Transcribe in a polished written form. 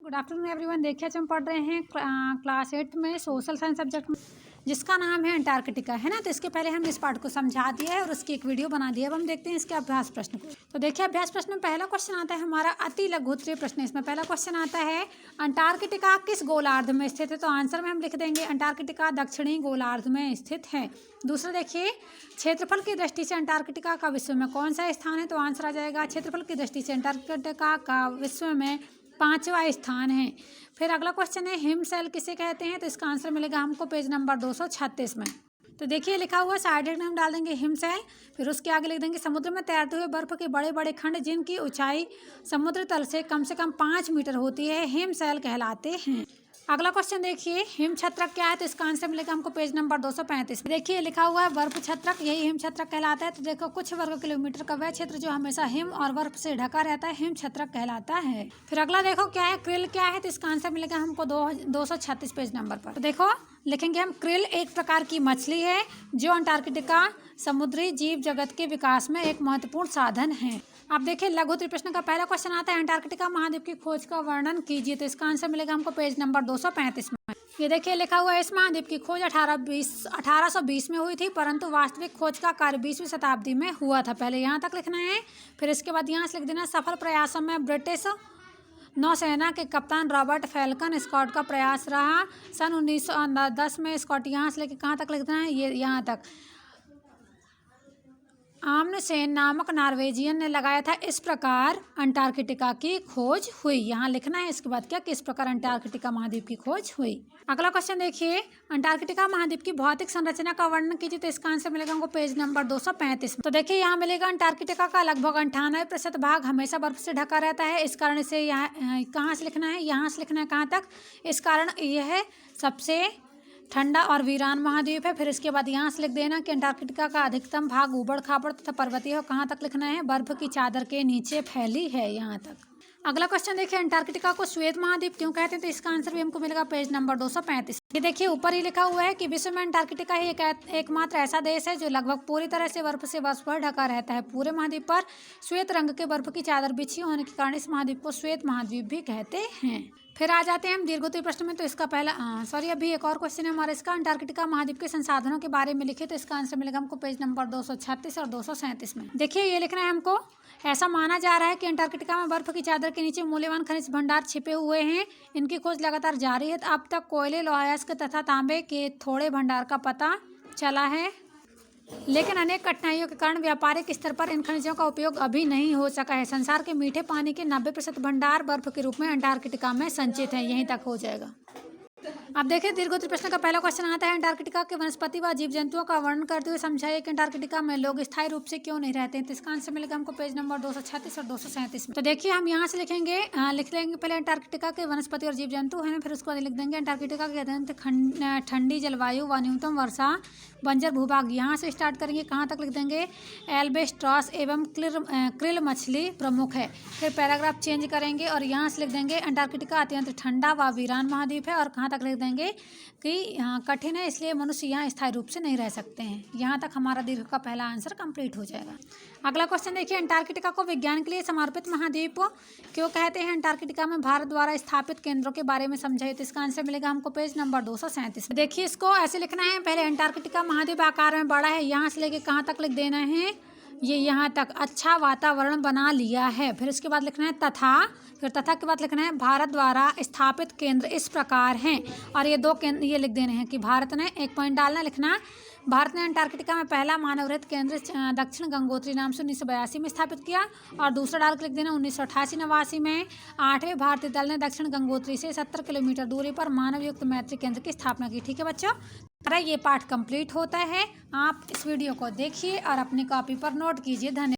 Good afternoon everyone. देखिए आज हम पढ़ रहे हैं क्लास 8 में सोशल साइंस सब्जेक्ट में, जिसका नाम है अंटार्कटिका, है ना। तो इसके पहले हम इस पार्ट को समझा दिया है और उसकी एक वीडियो बना दी है। अब हम देखते हैं इसके अभ्यास प्रश्न को। तो देखिए अभ्यास प्रश्न में पहला क्वेश्चन आता है हमारा अति लघु उत्तरीय प्रश्न। इसमें पहला क्वेश्चन आता है अंटार्कटिका किस गोलार्ध में स्थित है। तो आंसर में हम लिख देंगे अंटार्कटिका दक्षिणी गोलार्ध में स्थित है। दूसरा देखिए क्षेत्रफल की दृष्टि से अंटार्कटिका का विश्व में कौन सा स्थान है। तो आंसर आ जाएगा क्षेत्रफल की दृष्टि से अंटार्कटिका का विश्व में 5वां स्थान है। फिर अगला क्वेश्चन है हिमशैल किसे कहते हैं। तो इसका आंसर मिलेगा हमको पेज नंबर 236 में। तो देखिए लिखा हुआ साइड में हम डाल देंगे हिमशैल, फिर उसके आगे लिख देंगे समुद्र में तैरते हुए बर्फ के बड़े बड़े खंड जिनकी ऊंचाई समुद्र तल से कम 5 मीटर होती है हिमशैल कहलाते हैं। अगला क्वेश्चन देखिए हिम छत्रक क्या है। तो इसका आंसर मिलेगा हमको पेज नंबर 235। देखिए लिखा हुआ है बर्फ छत्रक, यही हिम छत्रक कहलाता है। तो देखो कुछ वर्ग किलोमीटर का वह क्षेत्र जो हमेशा हिम और बर्फ से ढका रहता है हिम छत्रक कहलाता है। फिर अगला देखो क्या है क्रिल क्या है। तो इसका आंसर मिलेगा हमको 236 पेज नंबर पर। तो देखो लिखेंगे हम क्रिल एक प्रकार की मछली है जो अंटार्कटिका समुद्री जीव जगत के विकास में एक महत्वपूर्ण साधन है। अब देखिए लघु उत्तरीय प्रश्न का पहला क्वेश्चन आता है अंटार्कटिका महाद्वीप की खोज का वर्णन कीजिए। तो इसका आंसर मिलेगा हमको पेज नंबर 235 में। ये देखिए लिखा हुआ है इस महाद्वीप की खोज 1820 में हुई थी, परंतु वास्तविक खोज का कार्य 20वीं शताब्दी में हुआ था। पहले यहाँ तक लिखना है, फिर इसके बाद यहाँ से लिख देना सफल प्रयासों में ब्रिटिश नौसेना के कप्तान रॉबर्ट फैल्कन स्कॉट का प्रयास रहा। सन 1910 में स्कॉट यहाँ से लेकर कहाँ तक लिखना है, ये यहाँ तक आम्नसेन नामक नॉर्वेजियन ने लगाया था। इस प्रकार अंटार्कटिका की खोज हुई। यहाँ लिखना है इसके बाद क्या किस प्रकार अंटार्कटिका महाद्वीप की खोज हुई। अगला क्वेश्चन देखिए अंटार्कटिका महाद्वीप की भौतिक संरचना का वर्णन कीजिए। तो इसका आंसर मिलेगा हमको पेज नंबर 235। तो देखिए यहाँ मिलेगा अंटार्कटिका का लगभग 98% भाग हमेशा बर्फ से ढका रहता है। इस कारण से यहाँ कहाँ से लिखना है, यहाँ से लिखना है कहाँ तक। इस कारण यह सबसे ठंडा और वीरान महाद्वीप है। फिर इसके बाद यहाँ से लिख देना कि अंटार्कटिका का अधिकतम भाग ऊबड़ खाबड़ तथा पर्वतीय है। कहाँ तक लिखना है, बर्फ की चादर के नीचे फैली है, यहाँ तक। अगला क्वेश्चन देखिए अंटार्कटिका को श्वेत महाद्वीप क्यों कहते हैं। तो इसका आंसर भी हमको मिलेगा पेज नंबर 235। ये देखिए ऊपर ही लिखा हुआ है कि विश्व में अंटार्कटिका ही एकमात्र ऐसा देश है जो लगभग पूरी तरह से बर्फ से वर्षभर ढका रहता है। पूरे महाद्वीप पर श्वेत रंग के बर्फ की चादर बिछी होने के कारण इस महाद्वीप को श्वेत महाद्वीप भी कहते हैं। फिर आ जाते हैं हम दीर्घोत्तरीय प्रश्न में। तो इसका पहला अभी एक और क्वेश्चन है हमारा इसका अंटार्कटिका महाद्वीप के संसाधनों के बारे में लिखे। तो इसका आंसर मिलेगा हमको पेज नंबर 236 और 237 में। देखिए ये लिखना है हमको ऐसा माना जा रहा है कि अंटार्कटिका में बर्फ की चादर के नीचे मूल्यवान खनिज भंडार छिपे हुए हैं। इनकी खोज लगातार जारी है। अब तक कोयले लोहा अयस्क तथा तांबे के थोड़े भंडार का पता चला है, लेकिन अनेक कठिनाइयों के कारण व्यापारिक स्तर पर इन खनिजों का उपयोग अभी नहीं हो सका है। संसार के मीठे पानी के 90% भंडार बर्फ के रूप में अंटार्कटिका में संचित हैं। यहीं तक हो जाएगा। अब देखिए दीर्घोत्तरीय प्रश्न का पहला क्वेश्चन आता है अंटार्कटिका के वनस्पति व जीव जंतुओं का वर्णन करते हुए समझाइए कि अंटार्कटिका में लोग स्थायी रूप से क्यों नहीं रहते हैं। तो इसका आंसर मिलेगा हमको पेज नंबर 236 और 237 में। तो देखिए हम यहाँ से लिख लेंगे पहले अंटार्कटिका के वनस्पति और जीव जंतु हैं, फिर उसको लिख देंगे अंटार्कटिका के अत्यंत ठंडी जलवायु व न्यूनतम वर्षा बंजर भूभाग। यहाँ से स्टार्ट करेंगे कहाँ तक लिख देंगे एल्बेस्ट्रॉस एवं क्रिल मछली प्रमुख है। फिर पैराग्राफ चेंज करेंगे और यहाँ से लिख देंगे अंटार्कटिका अत्यंत ठंडा व वीरान महाद्वीप है, और कहाँ तक लिख देंगे कि यहाँ कठिन है इसलिए मनुष्य यहाँ स्थायी रूप से नहीं रह सकते हैं। यहाँ तक हमारा दीर्घ का पहला आंसर कंप्लीट हो जाएगा। अगला क्वेश्चन देखिए अंटार्कटिका को विज्ञान के लिए समर्पित महाद्वीप क्यों कहते हैं। अंटार्कटिका में भारत द्वारा स्थापित केंद्रों के बारे में समझाइए। तो इसका आंसर मिलेगा हमको पेज नंबर 237। देखिए इसको ऐसे लिखना है, पहले अंटार्कटिका महाद्वीप आकार में बड़ा है, यहाँ से लेके कहाँ तक लिख देना है, ये यहाँ तक अच्छा वातावरण बना लिया है। फिर इसके बाद लिखना है तथा, फिर तथा के बाद लिखना है भारत द्वारा स्थापित केंद्र इस प्रकार हैं, और ये 2 केंद्र ये लिख देने हैं कि भारत ने एक पॉइंट डालना लिखना भारत ने अंटार्कटिका में पहला मानव रहित केंद्र दक्षिण गंगोत्री नाम से 1982 में स्थापित किया, और दूसरा डाल के लिख देना 1988-89 में 8वें भारतीय दल ने दक्षिण गंगोत्री से 70 किलोमीटर दूरी पर मानव युक्त मैत्री केंद्र की स्थापना की। ठीक है बच्चों, ये पाठ कंप्लीट होता है। आप इस वीडियो को देखिए और अपनी कॉपी पर नोट कीजिए। धन्यवाद।